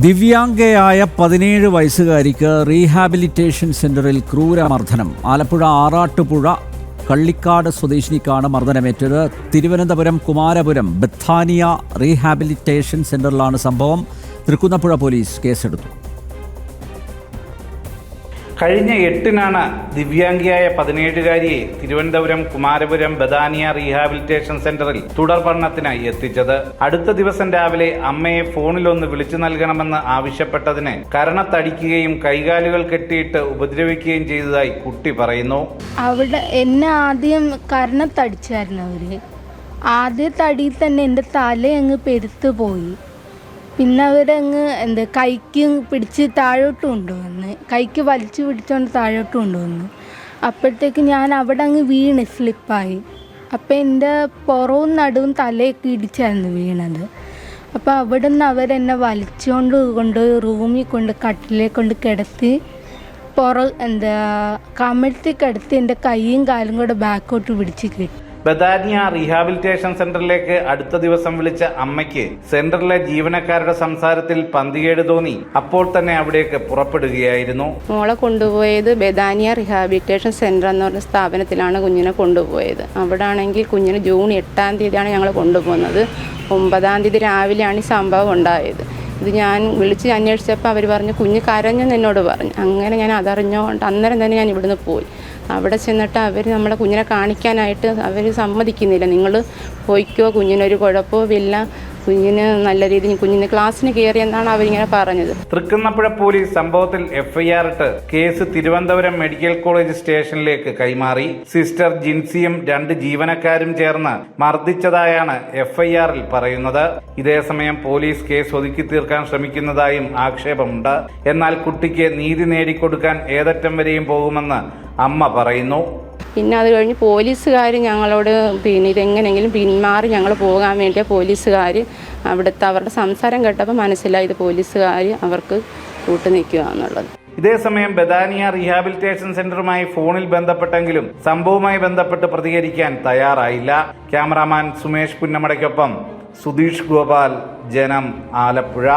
ദിവ്യാംഗയായ 17 വയസ്സുകാരിക്ക് rehabilitation സെന്ററിൽ ക്രൂരമർദ്ദനം. ആലപ്പുഴ ആറാട്ടുപുഴ കള്ളിക്കാട് സ്വദേശിനിക്കാണ് മർദ്ദനമേറ്റത്. Thiruvananthapuram Kumarapuram ബഥാനിയ rehabilitation സെന്ററിലാണ് സംഭവം. തൃക്കുന്നപ്പുഴ പോലീസ് കേസെടുത്തു. കഴിഞ്ഞ 8-നാണ് ദിവ്യാംഗിയായ 17-കാരിയെ തിരുവനന്തപുരം കുമാരപുരം ബഥാനിയ റീഹാബിലിറ്റേഷൻ സെന്ററിൽ തുടർ പഠനത്തിനായി എത്തിച്ചത്. അടുത്ത ദിവസം രാവിലെ അമ്മയെ ഫോണിലൊന്ന് വിളിച്ചു നൽകണമെന്ന് ആവശ്യപ്പെട്ടതിന് കരണത്തടിക്കുകയും കൈകാലുകൾ കെട്ടിയിട്ട് ഉപദ്രവിക്കുകയും ചെയ്തതായി കുട്ടി പറയുന്നു. അവിടെ എന്നെ ആദ്യം കരണത്തടിച്ചായിരുന്നു അവര്. ആദ്യത്തെ അടിയിൽ തന്നെ എൻ്റെ തല അങ്ങ് പെരുത്തു പോയി. പിന്നെ അവരങ്ങ് കൈക്ക് പിടിച്ച് താഴോട്ട് കൊണ്ടുവന്ന്, കൈക്ക് വലിച്ചു പിടിച്ചുകൊണ്ട് താഴോട്ട് കൊണ്ടുവന്നു. അപ്പോഴത്തേക്ക് ഞാൻ അവിടെ അങ്ങ് വീണ് സ്ലിപ്പായി. അപ്പോൾ എൻ്റെ പുറവും നടുവും തലയൊക്കെ ഇടിച്ചായിരുന്നു വീണത്. അപ്പോൾ അവിടെ നിന്ന് അവരെന്നെ വലിച്ചുകൊണ്ട് റൂമിൽ കൊണ്ട് കട്ടിലേ കൊണ്ട് കിടത്തി കമഴ്ത്തി കിടത്തി എൻ്റെ കൈയും കാലും കൂടെ ബാക്കോട്ട് പിടിച്ച് കെട്ടി. ബഥാനിയ റീഹാബിലിറ്റേഷൻ സെന്ററിലേക്ക് അടുത്ത ദിവസം വിളിച്ച അമ്മയ്ക്ക് സെന്ററിലെ ജീവനക്കാരുടെ സംസാരത്തിൽ പന്തികേട് തോന്നി. അപ്പോൾ തന്നെ അവിടേക്ക് പുറപ്പെടുകയായിരുന്നു. മോളെ കൊണ്ടുപോയത് ബഥാനിയ റീഹാബിലിറ്റേഷൻ സെന്റർ എന്ന് പറഞ്ഞ സ്ഥാപനത്തിലാണ് കുഞ്ഞിനെ കൊണ്ടുപോയത്. അവിടെ ആണെങ്കിൽ കുഞ്ഞിന് ജൂൺ 8-ാം തീയതിയാണ് ഞങ്ങൾ കൊണ്ടുപോകുന്നത്. 9-ാം തീയതി രാവിലെയാണ് ഈ സംഭവം ഉണ്ടായത്. ഇത് ഞാൻ വിളിച്ച് അന്വേഷിച്ചപ്പോൾ അവർ പറഞ്ഞു കുഞ്ഞ് കരഞ്ഞെന്ന് എന്നോട് പറഞ്ഞു. അങ്ങനെ ഞാൻ അതറിഞ്ഞോണ്ട് അന്നേരം തന്നെ ഞാൻ ഇവിടുന്ന് പോയി. അവിടെ ചെന്നിട്ട് അവർ നമ്മളെ കുഞ്ഞിനെ കാണിക്കാനായിട്ട് അവർ സമ്മതിക്കുന്നില്ല. നിങ്ങൾ പോയിക്കോ, കുഞ്ഞിനൊരു കുഴപ്പമില്ല, കുഞ്ഞിന് നല്ല രീതിയിൽ കുഞ്ഞിന് ക്ലാസ്സിന് കയറിയെന്നാണ് അവരിങ്ങനെ പറഞ്ഞത്. തൃക്കുന്നപ്പുഴ പോലീസ് സംഭവത്തിൽ FIR ഇട്ട് കേസ് തിരുവനന്തപുരം മെഡിക്കൽ കോളേജ് സ്റ്റേഷനിലേക്ക് കൈമാറി. സിസ്റ്റർ ജിൻസിയും 2 ജീവനക്കാരും ചേർന്ന് മർദ്ദിച്ചതായാണ് FIR-ൽ പറയുന്നത്. ഇതേസമയം പോലീസ് കേസ് ഒതുക്കി തീർക്കാൻ ശ്രമിക്കുന്നതായും ആക്ഷേപമുണ്ട്. എന്നാൽ കുട്ടിക്ക് നീതി നേടിക്കൊടുക്കാൻ ഏതറ്റം വരെയും പോകുമെന്ന് അമ്മ പറയുന്നു. പിന്നെ അത് കഴിഞ്ഞ് പോലീസുകാർ ഞങ്ങളോട് ഇതെങ്ങനെയെങ്കിലും പിന്മാറി ഞങ്ങൾ പോകാൻ വേണ്ടിയ പോലീസുകാർ അവിടുത്തെ അവരുടെ സംസാരം കേട്ടപ്പോൾ മനസ്സിലായി ഇത് പോലീസുകാർ അവർക്ക് കൂട്ടു നിൽക്കുക എന്നുള്ളത്. ഇതേസമയം ബഥാനിയ റീഹാബിലിറ്റേഷൻ സെന്ററുമായി ഫോണിൽ ബന്ധപ്പെട്ടെങ്കിലും സംഭവവുമായി ബന്ധപ്പെട്ട് പ്രതികരിക്കാൻ തയ്യാറായില്ല. ക്യാമറാമാൻ സുമേഷ് പുന്നമടയ്ക്കൊപ്പം സുധീഷ് ഗോപാൽ, ജനം, ആലപ്പുഴ.